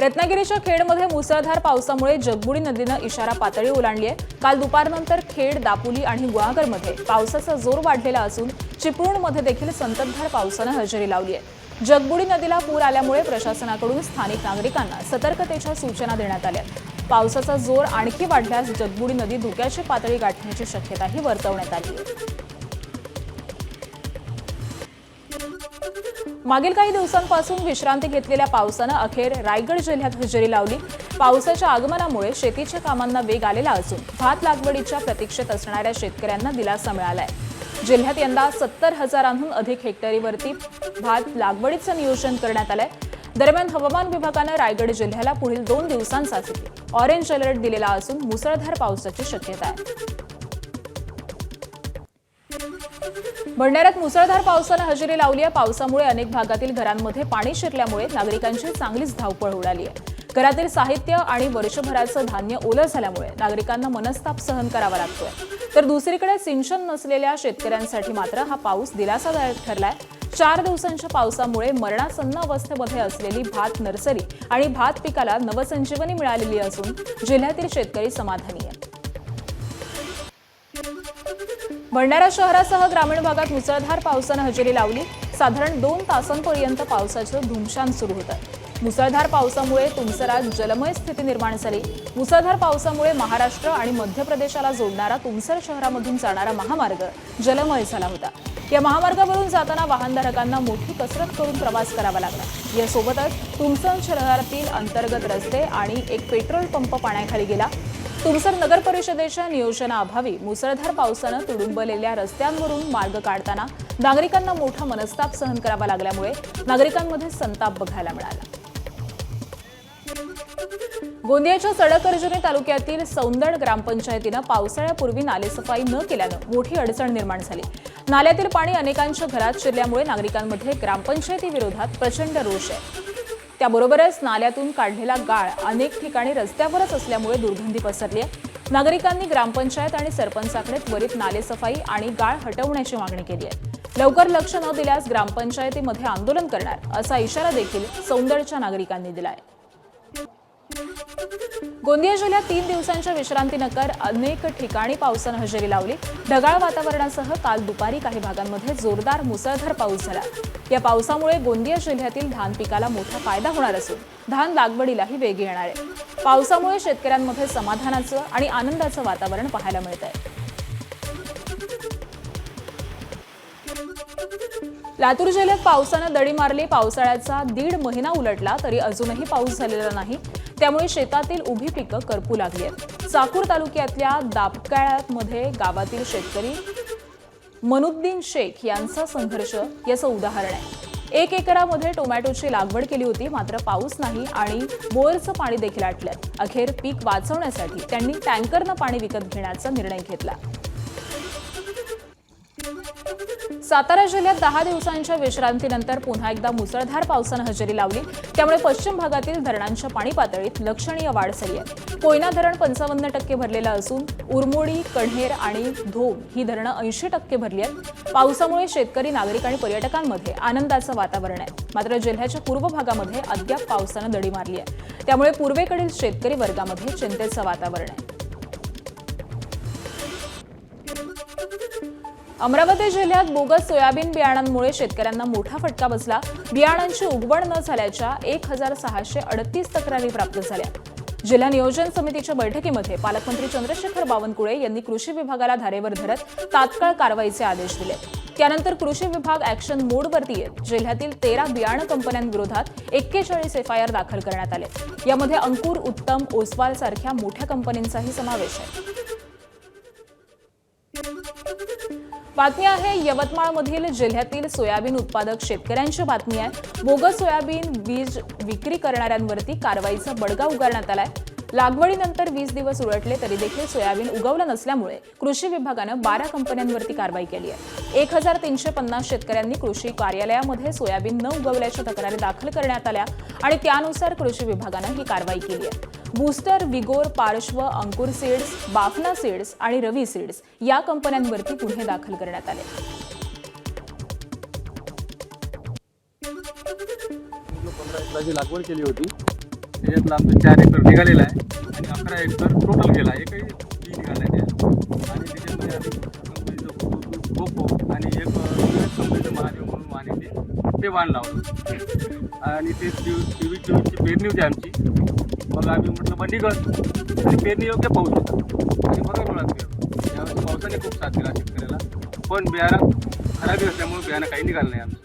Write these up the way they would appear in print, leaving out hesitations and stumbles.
रत्नागिरीच्या खेडमध्ये मुसळधार पावसामुळे जगबुडी नदीनं इशारा पातळी ओलांडली आहे। काल दुपारनंतर खेड, दापोली आणि गुहागरमध्ये पावसाचा जोर वाढलेला असून चिपळूणमध्ये देखील संततधार पावसानं हजेरी लावली आहे। जगबुडी नदीला पूर आल्यामुळे प्रशासनाकडून स्थानिक नागरिकांना सतर्कतेच्या सूचना देण्यात आल्या। पावसाचा जोर आणखी वाढल्यास जगबुडी नदी धोक्याची पातळी गाठण्याची शक्यताही वर्तवण्यात आली आहे। मागील काही दिवसांपासून विश्रांती घेतलेल्या पावसानं अखेर रायगड जिल्ह्यात हजेरी लावली। पावसाच्या आगमनामुळे शेतीच्या कामांना वेग आलेला असून भात लागवडीच्या प्रतीक्षेत असणाऱ्या शेतकऱ्यांना दिलासा मिळालाय। जिल्ह्यात यंदा 70,000हून अधिक हेक्टरीवरती भात लागवडीचं नियोजन करण्यात आलंय। दरम्यान हवामान विभागानं रायगड जिल्ह्याला पुढील 2 दिवसांसाठी ऑरेंज अलर्ट दिलेला असून मुसळधार पावसाची शक्यता आहे। भंडाऱ्यात मुसळधार पावसानं हजेरी लावली आहे। पावसामुळे अनेक भागातील घरांमध्ये पाणी शिरल्यामुळे नागरिकांची चांगलीच धावपळ उडाली आहे। घरातील साहित्य आणि वर्षभराचं धान्य ओलं झाल्यामुळे नागरिकांना मनस्ताप सहन करावा लागतोय। तर दुसरीकडे सिंचन नसलेल्या शेतकऱ्यांसाठी मात्र हा पाऊस दिलासादायक ठरलाय। 4 दिवसांच्या पावसामुळे मरणासन्न अवस्थेमध्ये असलेली भात नर्सरी आणि भात पिकाला नवसंजीवनी मिळालेली असून जिल्ह्यातील शेतकरी समाधानी आहेत। भंडारा शहरासह ग्रामीण भागात मुसळधार पावसानं हजेरी लावली। साधारण 2 तासांपर्यंत पावसाचं धुमशान सुरू होतं। मुसळधार पावसामुळे तुमसरात जलमय स्थिती निर्माण झाली। मुसळधार पावसामुळे महाराष्ट्र आणि मध्य प्रदेशाला जोडणारा तुमसर शहरामधून जाणारा महामार्ग जलमय झाला होता। या महामार्गावरून जाताना वाहनधारकांना मोठी कसरत करून प्रवास करावा लागला। यासोबतच तुमसर शहरातील अंतर्गत रस्ते आणि एक पेट्रोल पंप पाण्याखाली गेला। तुमसर नगर परिषदेच्या नियोजनाअभावी मुसळधार पावसानं तुडुंबलेल्या रस्त्यांवरून मार्ग काढताना नागरिकांना मोठा मनस्ताप सहन करावा लागल्यामुळे नागरिकांमध्ये संताप बघायला मिळाला। गोंदियाच्या सडक-अर्जुनी तालुक्यातील सौंदड ग्रामपंचायतीनं पावसाळ्यापूर्वी नालेसफाई न केल्यानं मोठी अडचण निर्माण झाली। नाल्यातील पाणी अनेकांच्या घरात शिरल्यामुळे नागरिकांमध्ये ग्रामपंचायतीविरोधात प्रचंड रोष आहे। त्याबरोबरच नाल्यातून काढलेला गाळ अनेक ठिकाणी रस्त्यावरच असल्यामुळे दुर्गंधी पसरली आहे। नागरिकांनी ग्रामपंचायत आणि सरपंचाकडे त्वरित नालेसफाई आणि गाळ हटवण्याची मागणी केली आहे। लवकर लक्ष न दिल्यास ग्रामपंचायतीमध्ये आंदोलन करणार असा इशारा देखील सौंदडच्या नागरिकांनी दिलाय। गोंदिया जिल्ह्यात 3 दिवसांच्या विश्रांतीनंतर अनेक ठिकाणी पावसानं हजेरी लावली। ढगाळ वातावरणासह काल दुपारी काही भागांमध्ये जोरदार मुसळधार पाऊस झाला। या पावसामुळे गोंदिया जिल्ह्यातील धान पिकाला मोठा फायदा होणार असून धान लागवडीलाही वेग येणार आहे। पावसामुळे शेतकऱ्यांमध्ये समाधानाचं आणि आनंदाचं वातावरण पाहायला मिळतंय। लातूर जिल्ह्यात पावसानं दडी मारली। पावसाळ्याचा 1.5 महिना उलटला तरी अजूनही पाऊस झालेला नाही। त्यामुळे शेतातील उभी पिकं करपू लागली आहेत। चाकूर तालुक्यातल्या दाबकाळ्यामध्ये गावातील शेतकरी मनुद्दीन शेख यांचा संघर्ष याचं उदाहरण आहे। 1 एकरामध्ये टोमॅटोची लागवड केली होती, मात्र पाऊस नाही आणि बोअरचं पाणी देखील आटलं। अखेर पीक वाचवण्यासाठी त्यांनी टँकरनं पाणी विकत घेण्याचा निर्णय घेतला। सातारा जिल्ह्यात 10 दिवसांच्या विश्रांतीनंतर पुन्हा एकदा मुसळधार पावसानं हजेरी लावली। त्यामुळे पश्चिम भागातील धरणांच्या पाणी पातळीत लक्षणीय वाढ झाली आहे। कोयना धरण 55% भरलेलं असून उरमोडी, कण्हेर आणि धोम ही धरणं 80% भरली आहेत। पावसामुळे शेतकरी, नागरिक आणि पर्यटकांमध्ये आनंदाचं वातावरण आहे। मात्र जिल्ह्याच्या पूर्व भागामध्ये अद्याप पावसानं दडी मारली आहे। त्यामुळे पूर्वेकडील शेतकरी वर्गामध्ये चिंतेचं वातावरण आहे। अमरावती जिल्ह्यात बोगस सोयाबीन बियाणांमुळे शेतकऱ्यांना मोठा फटका बसला। बियाणांची उगवण न झाल्याच्या 1638 तक्रारी प्राप्त झाल्या। जिल्हा नियोजन समितीच्या बैठकीमध्ये पालकमंत्री चंद्रशेखर बावनकुळे यांनी कृषी विभागाला धारेवर धरत तात्काळ कारवाईचे आदेश दिले। त्यानंतर कृषी विभाग ॲक्शन मोडवरती येत जिल्ह्यातील 13 बियाणं कंपन्यांविरोधात 41 FIR दाखल करण्यात आले। यामध्ये अंकुर, उत्तम, ओसवाल सारख्या मोठ्या कंपन्यांचाही समावेश आहे। बातमी आहे यवतमाळमधील जिल्ह्यातील सोयाबीन उत्पादक शेतकऱ्यांची बातमी आहे। बोगस सोयाबीन बीज विक्री करणाऱ्यांवरती कारवाईचा बडगा उगारण्यात आलाय। लागवडीनंतर 20 दिवस उलटले तरी देखील सोयाबीन उगवलं नसल्यामुळे कृषी विभागानं 12 कंपन्यांवरती कारवाई केली आहे। 1350 शेतकऱ्यांनी कृषी कार्यालयामध्ये सोयाबीन न उगवल्याच्या तक्रारी दाखल करण्यात आल्या आणि त्यानुसार कृषी विभागानं ही कारवाई केली आहे। बूस्टर, विगोर, पार्श्व, अंकुर सीड्स, बाफना सीड्स आणि रवी सीड्स या कंपन्यांवरती गुन्हे दाखल करण्यात आले। 15 एकराची लागवड केली होती। त्याच्यातला आमचं 4 एकर निघालेला आहे आणि 11 एकर टोटल गेला आहे. एकही बी निघाला आहे त्या. आणि त्याच्यामध्ये आम्ही कंपनीचं कोको आणि एक कंपनीचं महादेव म्हणून वाहन येते ते वाहन लावलं आणि ते 23-24ची पेरणी होती आमची. मग आम्ही म्हटलं बंदी कर आणि पेरणी योग्य पाऊस होता आणि बघा मुळात यावेळेस पावसाने खूप साथ दिला शेतकऱ्याला. पण बियाणं खराबी असल्यामुळे बियाणं काही निघालं नाही आमचं.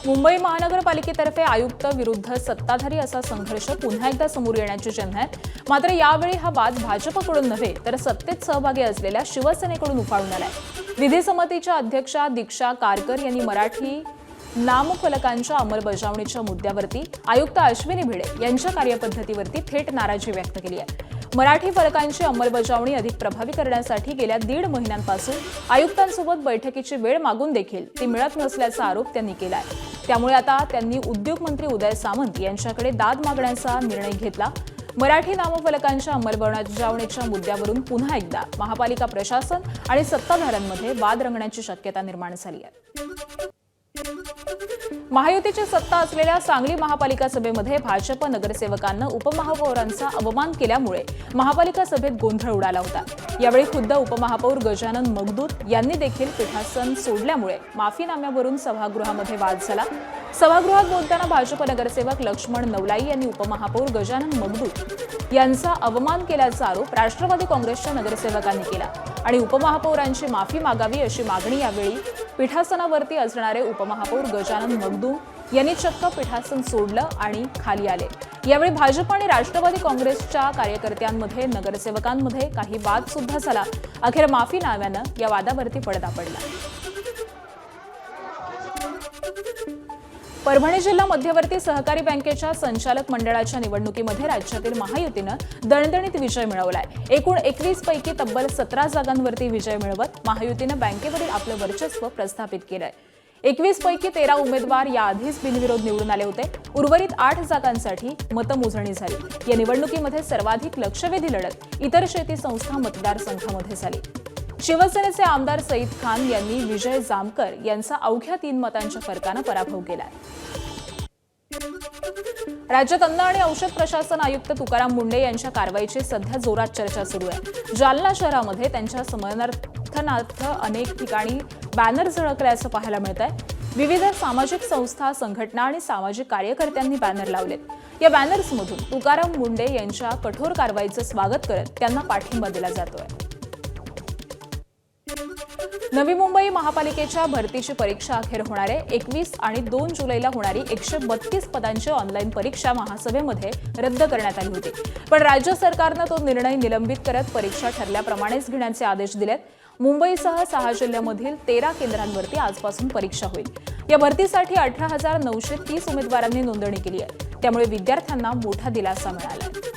मुंबई महानगरपालिकेतर्फे आयुक्त विरुद्ध सत्ताधारी असा संघर्ष पुन्हा एकदा समोर येण्याची चिन्ह आहेत. मात्र यावेळी हा वाद भाजपकडून नव्हे तर सत्तेत सहभागी असलेल्या शिवसेनेकडून उफाळून आलाय. विधी समितीच्या अध्यक्षा दीक्षा कारकर यांनी मराठी नामफलकांच्या अंमलबजावणीच्या मुद्द्यावरती आयुक्त अश्विनी भिडे यांच्या कार्यपद्धतीवरती थेट नाराजी व्यक्त केली आहे. मराठी फलकांची अंमलबजावणी अधिक प्रभावी करण्यासाठी गेल्या 1.5 महिन्यांपासून आयुक्तांसोबत बैठकीची वेळ मागून देखील ती मिळत नसल्याचा आरोप त्यांनी केला आहे. त्यामुळे आता त्यांनी उद्योग मंत्री उदय सामंत यांच्याकडे दाद मागण्याचा निर्णय घेतला. मराठी नामफलकांच्या अंमलबजावणीच्या मुद्द्यावरून पुन्हा एकदा महापालिका प्रशासन आणि सत्ताधाऱ्यांमध्ये वाद रंगण्याची शक्यता निर्माण झाली आहे. महायुतीची सत्ता असलेल्या सांगली महापालिका सभेमध्ये भाजप नगरसेवकांना उपमहापौरांचा अवमान केल्यामुळे महापालिका सभेत गोंधळ उडाला होता. यावेळी खुद्द उपमहापौर गजानन मगदूत यांनी देखील पीठासन सोडल्यामुळे माफीनाम्यावरून सभागृहामध्ये वाद झाला. सभागृहात बोलताना भाजप नगरसेवक लक्ष्मण नवलाई यांनी उपमहापौर गजानन मगदूत यांचा अवमान केल्याचा आरोप राष्ट्रवादी काँग्रेसच्या नगरसेवकांनी केला आणि उपमहापौरांची माफी मागावी अशी मागणी यावेळी पीठासनावरती असणारे उपमहापौर गजानन मगदूम यांनी चक्क पीठासन सोडलं आणि खाली आले. यावेळी भाजप आणि राष्ट्रवादी काँग्रेसच्या कार्यकर्त्यांमध्ये नगरसेवकांमध्ये काही वाद सुद्धा झाला. अखेर माफीनाम्यानं या वादावरती पडदा पडला. परभणी जिल्हा मध्यवर्ती सहकारी बँकेच्या संचालक मंडळाच्या निवडणुकीमध्ये राज्यातील महायुतीनं दणदणीत विजय मिळवलाय. एकूण 21 पैकी तब्बल 17 जागांवरती विजय मिळवत महायुतीनं बँकेवरील आपलं वर्चस्व प्रस्थापित केलंय. 21 पैकी 13 उमेदवार याआधीच बिनविरोध निवडून आले होते. उर्वरित 8 जागांसाठी मतमोजणी झाली. या निवडणुकीमध्ये सर्वाधिक लक्षवेधी लढत इतर शेती संस्था मतदारसंघामध्ये झाली. शिवसेनेचे आमदार सईद खान यांनी विजय जामकर यांचा अवघ्या 3 मतांच्या फरकानं पराभव केलाय. राज्यात अन्न आणि औषध प्रशासन आयुक्त तुकाराम मुंढे यांच्या कारवाईची सध्या जोरात चर्चा सुरू आहे. जालना शहरामध्ये त्यांच्या समर्थनार्थ अनेक ठिकाणी बॅनर झळकल्याचं पाहायला मिळत आहे. विविध सामाजिक संस्था, संघटना आणि सामाजिक कार्यकर्त्यांनी बॅनर लावलेत. या बॅनर्समधून तुकाराम मुंढे यांच्या कठोर कारवाईचं स्वागत करत त्यांना पाठिंबा दिला जातोय. नवी मुंबई महापालिकेच्या भरतीची परीक्षा अखेर होणारे 21 आणि 2 जुलैला होणारी 132 पदांची ऑनलाईन परीक्षा महासभेमध्ये रद्द करण्यात आली होती. पण राज्य सरकारनं तो निर्णय निलंबित करत परीक्षा ठरल्याप्रमाणेच घेण्याचे आदेश दिलेत. मुंबईसह 6 जिल्ह्यांमधील 13 केंद्रांवरती आजपासून परीक्षा होईल. या भरतीसाठी 18,930 उमेदवारांनी नोंदणी केली आहे. त्यामुळे विद्यार्थ्यांना मोठा दिलासा मिळाला आहे.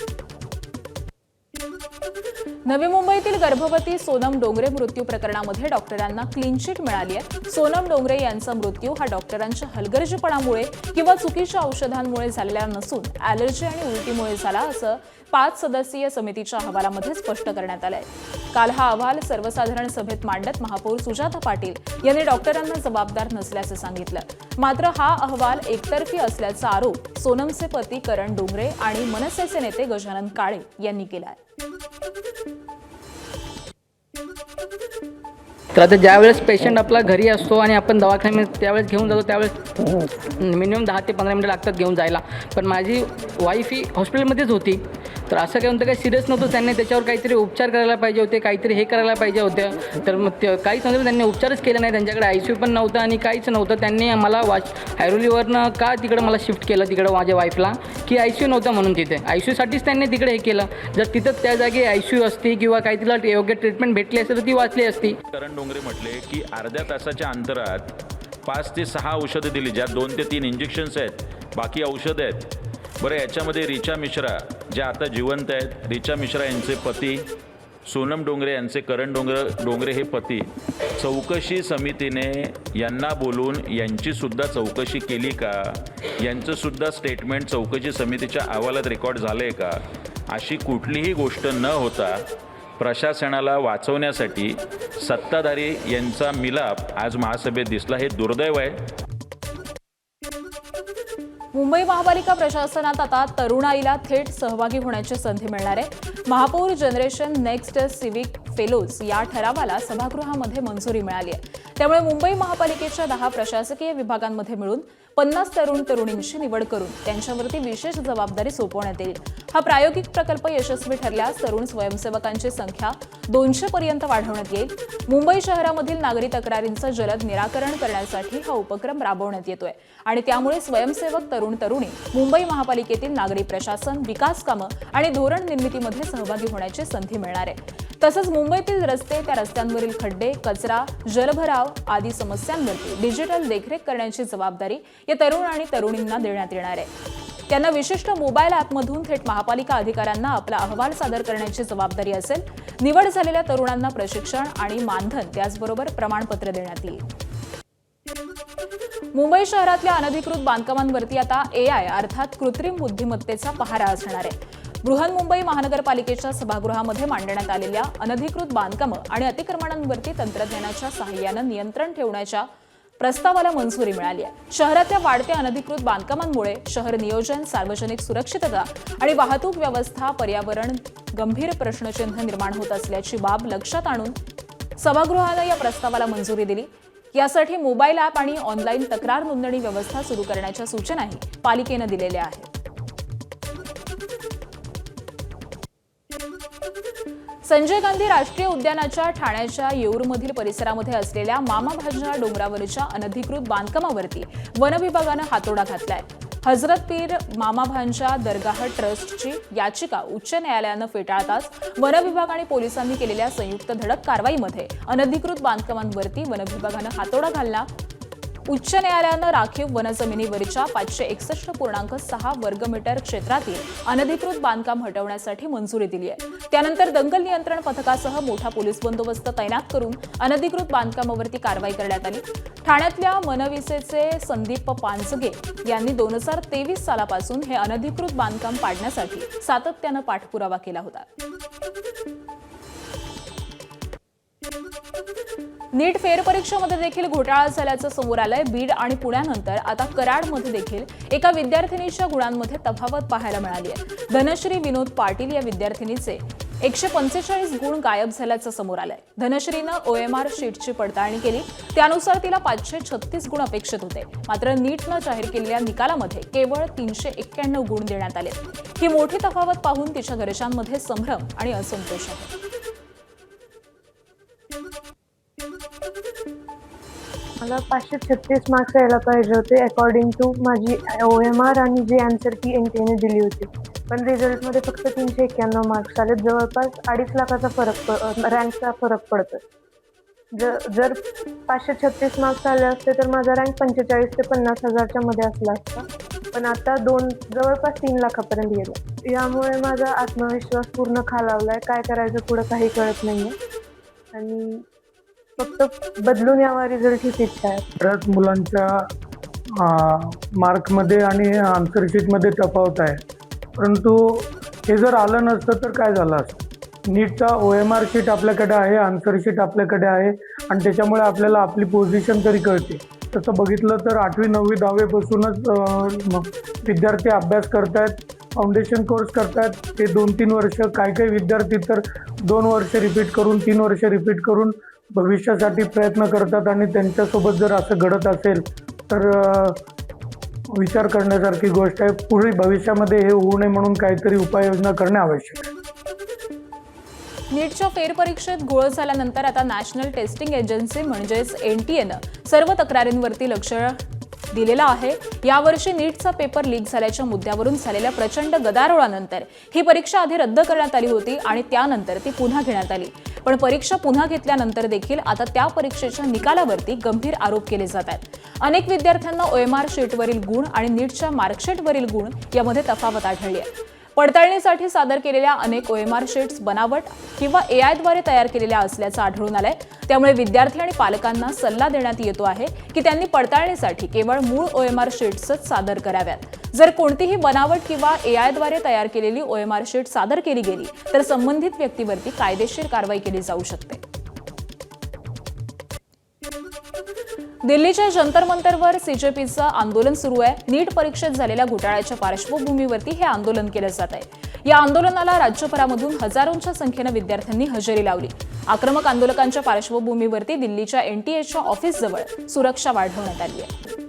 नवी मुंबईतील गर्भवती सोनम डोंगरे मृत्यू प्रकरणामध्ये डॉक्टरांना क्लीन चिट मिळाली आहे. सोनम डोंगरे यांचा मृत्यू हा डॉक्टरांच्या हलगर्जीपणामुळे किंवा चुकीच्या औषधांमुळे झालेला नसून ॲलर्जी आणि उलटीमुळे झाला असं 5 सदस्यीय समितीच्या अहवालामध्ये स्पष्ट करण्यात आलंय. काल हा अहवाल सर्वसाधारण सभेत मांडत महापौर सुजाता पाटील यांनी डॉक्टरांना जबाबदार नसल्याचं सांगितलं. मात्र हा अहवाल एकतर्फी असल्याचा आरोप सोनमचे पती करण डोंगरे आणि मनसेचे नेते गजानन काळे यांनी केला आहे. तर आता ज्यावेळेस पेशंट आपला घरी असतो आणि आपण दवाखान्यात त्यावेळेस घेऊन जातो त्यावेळेस मिनिमम 10 ते 15 मिनिटं लागतात घेऊन जायला. पण माझी वाईफ ही हॉस्पिटलमध्येच होती. तर असं काय होतं, काही सिरियस नव्हतं. त्यांनी त्याच्यावर काहीतरी उपचार करायला पाहिजे होते, काहीतरी हे करायला पाहिजे होत्या. तर मग ते काहीच नव्हतं, त्यांनी उपचारच केले नाही. त्यांच्याकडे ICU पण नव्हतं आणि काहीच नव्हतं. त्यांनी मला ऐरोलीवरनं का तिकडं मला शिफ्ट केलं तिकडं माझ्या वाईफला, की ICU नव्हतं म्हणून तिथे. ICUसाठीच त्यांनी तिकडे हे केलं. जर तिथं त्या जागी ICU असती किंवा काही तिला योग्य ट्रीटमेंट भेटली असती तर ती वाचली असती. करण डोंगरे म्हटले की अर्ध्या तासाच्या अंतरात 5 ते 6 औषधं दिली, ज्यात 2 ते 3 इंजेक्शन्स आहेत, बाकी औषधं आहेत. बरं, याच्यामध्ये रिचा मिश्रा ज्या आता जिवंत आहेत, रिचा मिश्रा यांचे पती सोनम डोंगरे यांचे करण डोंगरे हे पती, चौकशी समितीने यांना बोलून यांचीसुद्धा चौकशी केली का, यांचंसुद्धा स्टेटमेंट चौकशी समितीच्या अहवालात रेकॉर्ड झालं आहे का, अशी कुठलीही गोष्ट न होता प्रशासनाला वाचवण्यासाठी सत्ताधारी यांचा मिलाप आज महासभेत दिसला. हे दुर्दैव आहे. मुंबई महापालिका प्रशासनात आता तरुणाईला थेट सहभागी होण्याची संधी मिळणार आहे. महापौर जनरेशन नेक्स्ट सिव्हिक फेलोज या ठरावाला सभागृहामध्ये मंजुरी मिळाली आहे. त्यामुळे मुंबई महापालिकेच्या 10 प्रशासकीय विभागांमध्ये मिळून 50 तरुणींची निवड करून त्यांच्यावरती विशेष जबाबदारी सोपवण्यात येईल. हा प्रायोगिक प्रकल्प यशस्वी ठरल्यास तरुण स्वयंसेवकांची संख्या 200 पर्यंत वाढवण्यात येईल. मुंबई शहरामधील नागरी तक्रारींचं जलद निराकरण करण्यासाठी हा उपक्रम राबवण्यात येतोय आणि त्यामुळे स्वयंसेवक तरुणी मुंबई महापालिकेतील नागरी प्रशासन, विकास कामं आणि धोरण निर्मितीमध्ये सहभागी होण्याची संधी मिळणार आहे. तसंच मुंबईतील रस्ते, त्या रस्त्यांवरील खड्डे, कचरा, जलभराव आदी समस्यांवरती डिजिटल देखरेख करण्याची जबाबदारी या तरुण आणि तरुणींना देण्यात येणार आहे. त्यांना विशिष्ट मोबाईल ॲपमधून थेट महापालिका अधिकाऱ्यांना आपला अहवाल सादर करण्याची जबाबदारी असेल. निवड झालेल्या तरुणांना प्रशिक्षण आणि मानधन त्याचबरोबर प्रमाणपत्र देण्यात येईल. मुंबई शहरातल्या अनधिकृत बांधकामांवरती आता AI अर्थात कृत्रिम बुद्धिमत्तेचा पहारा असणार आहे. बृहन्मुंबई महानगरपालिकेच्या सभागृहामध्ये मांडण्यात आलेल्या अनधिकृत बांधकामं आणि अतिक्रमणांवरती तंत्रज्ञानाच्या सहाय्यानं नियंत्रण ठेवण्याच्या प्रस्तावाला मंजुरी मिळाली आहे. शहरातल्या वाढत्या अनधिकृत बांधकामांमुळे शहर नियोजन, सार्वजनिक सुरक्षितता आणि वाहतूक व्यवस्था, पर्यावरण गंभीर प्रश्नचिन्ह निर्माण होत असल्याची बाब लक्षात आणून सभागृहानं या प्रस्तावाला मंजुरी दिली. यासाठी मोबाईल ॲप आणि ऑनलाईन तक्रार नोंदणी व्यवस्था सुरू करण्याच्या सूचनाही पालिकेनं दिलेल्या आहेत. संजय गांधी राष्ट्रीय उद्यानाच्या ठाण्याच्या येऊरमधील परिसरामध्ये असलेल्या मामाभांजा डोंगरावरच्या अनधिकृत बांधकामावरती वन विभागानं हातोडा घातलाय. हजरत पीर मामाभांजा दरगाह ट्रस्टची याचिका उच्च न्यायालयानं फेटाळताच वन विभाग आणि पोलिसांनी केलेल्या संयुक्त धडक कारवाईमध्ये अनधिकृत बांधकामांवरती वन विभागानं हातोडा घालला. उच्च न्यायालयानं राखीव वनजमिनीवरच्या 561.6 वर्गमीटर क्षेत्रातील अनधिकृत बांधकाम हटवण्यासाठी मंजुरी दिली आहे. त्यानंतर दंगल नियंत्रण पथकासह मोठा पोलीस बंदोबस्त तैनात करून अनधिकृत बांधकामावरती कारवाई करण्यात आली. ठाण्यातल्या मनविसेचे संदीप पानसगे यांनी 2023 सालापासून हे अनधिकृत बांधकाम पाडण्यासाठी सातत्यानं पाठपुरावा केला होता. नीट फेरपरीक्षेमध्ये देखील घोटाळा झाल्याचं समोर आलंय. बीड आणि पुण्यानंतर आता कराडमध्ये देखील एका विद्यार्थिनीच्या गुणांमध्ये तफावत पाहायला मिळाली आहे. धनश्री विनोद पाटील या विद्यार्थिनीचे 145 गुण गायब झाल्याचं समोर आलंय. धनश्रीनं OMR शीटची पडताळणी केली. त्यानुसार तिला 536 गुण अपेक्षित होते. मात्र नीटनं जाहीर केलेल्या निकालामध्ये केवळ 391 गुण देण्यात आले. ही मोठी तफावत पाहून तिच्या घरच्यांमध्ये संभ्रम आणि असंतोष आहे. मला 536 मार्क्स यायला पाहिजे होते अकॉर्डिंग टू माझी OMR आणि जी आन्सर की NTA दिली होती. पण रिझल्टमध्ये फक्त 391 मार्क्स आले. जवळपास 2.5 लाखाचा रँकचा फरक पडतो. जर 536 मार्क्स आले असते तर माझा रँक 45 ते 50,000च्या मध्ये असला असता. पण आता जवळपास 3 लाखापर्यंत गेला. यामुळे माझा आत्मविश्वास पूर्ण खालावलाय. काय करायचं पुढं काही कळत नाहीये आणि फक्त बदलून यावा रिझल्ट हीच इच्छा आहे. बऱ्याच मुलांच्या मार्कमध्ये आणि आन्सर शीटमध्ये तफावत आहे. परंतु हे जर आलं नसतं तर काय झालं असतं. नीटचा OMR शीट आपल्याकडे आहे, आन्सर शीट आपल्याकडे आहे आणि त्याच्यामुळे आपल्याला आपली पोझिशन तरी कळते. तसं बघितलं तर 8वी 9वी 10वी पासूनच विद्यार्थी अभ्यास करतायत, फाउंडेशन कोर्स करतायत. ते 2-3 वर्ष, काही विद्यार्थी तर 2 वर्ष रिपीट करून 3 वर्ष रिपीट करून भविष्यासाठी प्रयत्न करतात आणि त्यांच्यासोबत जर असं घडत असेल तर विचार करण्यासारखी गोष्ट आहे. पुढे भविष्यामध्ये हे होऊ नये म्हणून काहीतरी उपाययोजना करणे आवश्यक आहे. नीटच्या फेरपरीक्षेत घोळ झाल्यानंतर आता नॅशनल टेस्टिंग एजन्सी म्हणजेच NTAनं सर्व तक्रारींवरती लक्ष दिलेलं आहे. यावर्षी नीटचा पेपर लीक झाल्याच्या मुद्द्यावरून झालेल्या प्रचंड गदारोळानंतर ही परीक्षा आधी रद्द करण्यात आली होती आणि त्यानंतर ती पुन्हा घेण्यात आली. पण परीक्षा पुन्हा घेतल्यानंतर देखील आता त्या परीक्षेच्या निकालावरती गंभीर आरोप केले जात आहेत. अनेक विद्यार्थ्यांना OMR शीटवरील गुण आणि नीटच्या मार्कशीटवरील गुण यामध्ये तफावत आढळली आहे. पडताळणीसाठी सादर केलेल्या अनेक OMR शीट्स बनावट किंवा AI द्वारे तयार केलेल्या असल्याचं आढळून आलंय. त्यामुळे विद्यार्थी आणि पालकांना सल्ला देण्यात येतो आहे की त्यांनी पडताळणीसाठी केवळ मूळ OMR शीट्सच सादर कराव्यात. जर कोणतीही बनावट किंवा AI द्वारे तयार केलेली OMR शीट सादर केली गेली तर संबंधित व्यक्तीवरती कायदेशीर कारवाई केली जाऊ शकते. दिल्लीच्या जंतर मंतरवर सीजेपीचं आंदोलन सुरू आहे. नीट परीक्षेत झालेल्या घोटाळ्याच्या पार्श्वभूमीवरती हे आंदोलन केलं जात आहे. या आंदोलनाला राज्यभरामधून हजारोंच्या संख्येनं विद्यार्थ्यांनी हजेरी लावली. आक्रमक आंदोलकांच्या पार्श्वभूमीवरती दिल्लीच्या एनटीएच्या ऑफिसजवळ सुरक्षा वाढवण्यात आली आहे.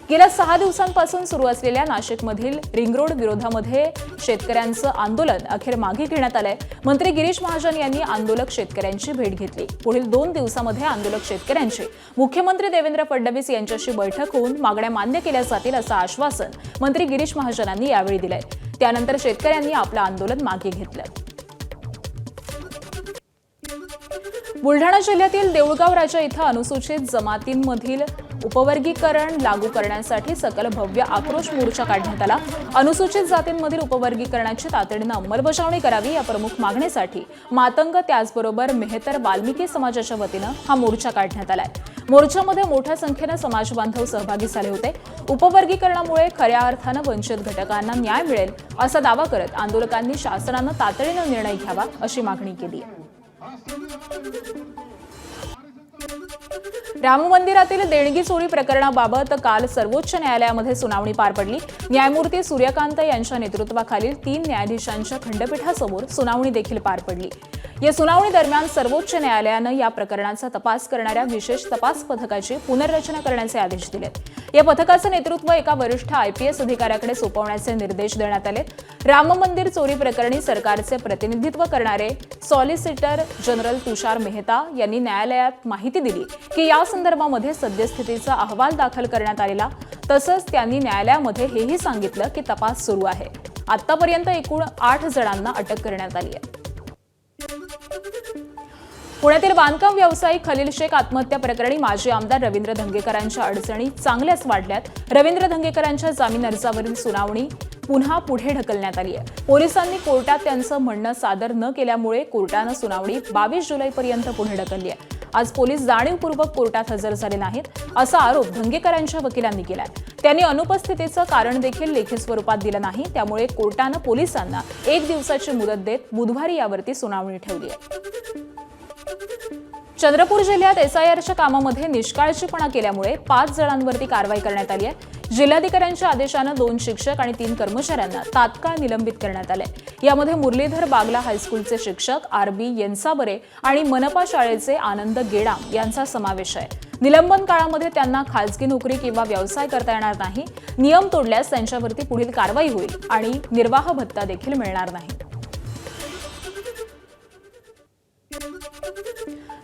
गेल्या 6 दिवसांपासून सुरू असलेल्या नाशिकमधील रिंग रोड विरोधामध्ये शेतकऱ्यांचं आंदोलन अखेर मागे घेण्यात आलंय. मंत्री गिरीश महाजन यांनी आंदोलक शेतकऱ्यांची भेट घेतली. पुढील 2 दिवसांमध्ये आंदोलक शेतकऱ्यांची मुख्यमंत्री देवेंद्र फडणवीस यांच्याशी बैठक होऊन मागण्या मान्य केल्या जातील असं आश्वासन मंत्री गिरीश महाजनांनी यावेळी दिलंय. त्यानंतर शेतकऱ्यांनी आपलं आंदोलन मागे घेतलं. बुलढाणा जिल्ह्यातील देऊळगाव राजा इथं अनुसूचित जमातींमधील उपवर्गीकरण लागू करण्यासाठी सकल भव्य आक्रोश मोर्चा काढण्यात आला. अनुसूचित जातींमधील उपवर्गीकरणाची तातडीनं अंमलबजावणी करावी या प्रमुख मागणीसाठी मातंग त्याचबरोबर मेहतर वाल्मिकी समाजाच्या वतीनं हा मोर्चा काढण्यात आलाय. मोर्चामध्ये मोठ्या संख्येनं समाजबांधव सहभागी झाले होते. उपवर्गीकरणामुळे खऱ्या अर्थानं वंचित घटकांना न्याय मिळेल असा दावा करत आंदोलकांनी शासनानं तातडीनं निर्णय घ्यावा अशी मागणी केली आहे. राम मंदिरातील देणगी चोरी प्रकरणाबाबत काल सर्वोच्च न्यायालयामध्ये सुनावणी पार पडली. न्यायमूर्ती सूर्यकांत यांच्या नेतृत्वाखालील 3 न्यायाधीशांच्या खंडपीठासमोर सुनावणी देखील पार पडली. या सुनावणी दरम्यान सर्वोच्च न्यायालयानं या प्रकरणाचा तपास करणाऱ्या विशेष तपास पथकाची पुनर्रचना करण्याचे आदेश दिलेत. या पथकाचं नेतृत्व एका वरिष्ठ IPS अधिकाऱ्याकडे सोपवण्याचे निर्देश देण्यात आले. राम मंदिर चोरी प्रकरणी सरकारचे प्रतिनिधित्व करणारे सॉलिसिटर जनरल तुषार मेहता यांनी न्यायालयात माहिती दिली की या संदर्भामध्ये सद्यस्थितीचा अहवाल दाखल करण्यात आलेला. तसंच त्यांनी न्यायालयामध्ये हेही सांगितलं की तपास सुरू आहे. आतापर्यंत एकूण 8 जणांना अटक करण्यात आली आहे. पुण्यातील बांधकाम व्यावसायिक खलील शेख आत्महत्या प्रकरणी माजी आमदार रवींद्र धंगेकरांच्या अडचणी चांगल्याच वाढल्यात. रवींद्र धंगेकरांच्या जामीन अर्जावरील सुनावणी पुन्हा पुढे ढकलण्यात आली आहे. पोलिसांनी कोर्टात त्यांचं म्हणणं सादर न केल्यामुळे कोर्टानं सुनावणी 22 जुलैपर्यंत पुढे ढकलली आहे. आज पोलीस जाणीवपूर्वक कोर्टात हजर झाले नाहीत असा आरोप धंगेकरांच्या वकिलांनी केलाय. त्यांनी अनुपस्थितीचं कारण देखील लेखी स्वरूपात दिलं नाही. त्यामुळे कोर्टानं पोलिसांना 1 दिवसाची मुदत देत बुधवारी यावरती सुनावणी ठेवली आहे. चंद्रपूर जिल्ह्यात SIRच्या कामामध्ये निष्काळजीपणा केल्यामुळे 5 जणांवरती कारवाई करण्यात आली आहे. जिल्हाधिकाऱ्यांच्या आदेशानं 2 शिक्षक आणि 3 कर्मचाऱ्यांना तात्काळ निलंबित करण्यात आले. यामध्ये मुरलीधर बागला हायस्कूलचे शिक्षक RB येनसाबरे आणि मनपा शाळेचे आनंद गेडाम यांचा समावेश आहे. निलंबन काळामध्ये त्यांना खासगी नोकरी किंवा व्यवसाय करता येणार नाही. नियम तोडल्यास त्यांच्यावरती पुढील कारवाई होईल आणि निर्वाह भत्ता देखील मिळणार नाही.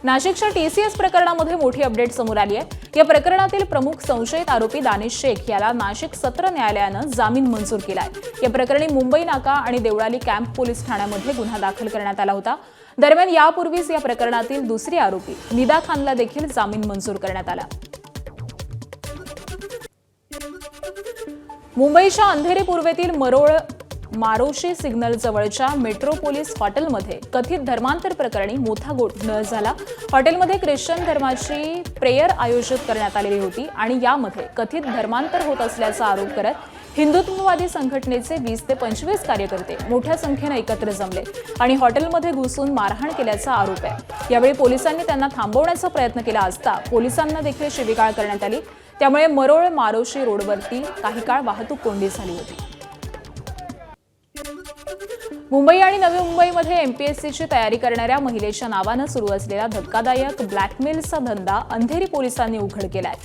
नाशिकच्या TCS प्रकरणामध्ये मोठी अपडेट समोर आली आहे. या प्रकरणातील प्रमुख संशयित आरोपी दानिश शेख याला नाशिक सत्र न्यायालयानं जामीन मंजूर केलाय. या प्रकरणी मुंबई नाका आणि देवळाली कॅम्प पोलीस ठाण्यामध्ये गुन्हा दाखल करण्यात आला होता. दरम्यान यापूर्वीच या प्रकरणातील दुसरी आरोपी निदा खानला देखील जामीन मंजूर करण्यात आला. मुंबईच्या अंधेरी पूर्वेतील मरोळ मारोशी सिग्नल जवळच्या मेट्रोपोलिस हॉटेलमध्ये कथित धर्मांतर प्रकरणी मोठा गोंधळ झाला. हॉटेलमध्ये ख्रिश्चन धर्माची प्रेयर आयोजित करण्यात आलेली होती आणि यामध्ये कथित धर्मांतर होत असल्याचा आरोप करत हिंदुत्ववादी संघटनेचे 20 ते 25 कार्यकर्ते मोठ्या संख्येनं एकत्र जमले आणि हॉटेलमध्ये घुसून मारहाण केल्याचा आरोप आहे. यावेळी पोलिसांनी त्यांना थांबवण्याचा प्रयत्न केला असता पोलिसांना देखील शिवीगाळ करण्यात आली. त्यामुळे मरोळ मारोशी रोडवरती काही काळ वाहतूक कोंडी झाली होती. मुंबई आणि नवी मुंबईमध्ये MPSCची तयारी करणाऱ्या महिलेच्या नावानं सुरू असलेला धक्कादायक ब्लॅकमेलचा धंदा अंधेरी पोलिसांनी उघड केलाय.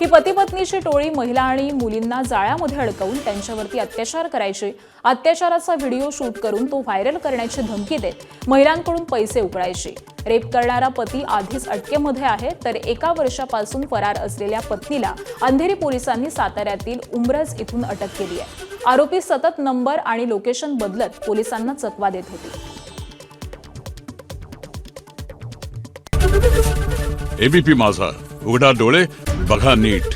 ही पती-पत्नीची टोळी महिला आणि मुलींना जाळ्यामध्ये अडकवून त्यांच्यावरती अत्याचार करायची. अत्याचाराचा व्हिडिओ शूट करून तो व्हायरल करण्याची धमकी देत महिलांकडून पैसे उकळायची. रेप करणारा पती आधीच अटकेमध्ये आहे तर 1 वर्षापासून फरार असलेल्या पत्नीला अंधेरी पोलिसांनी साताऱ्यातील उंब्रज इथून अटक केली आहे. आरोपी सतत नंबर आणि लोकेशन बदलत पोलिसांना चकवा देत होती. ABP माझा, उघडा डोळे बघा नीट.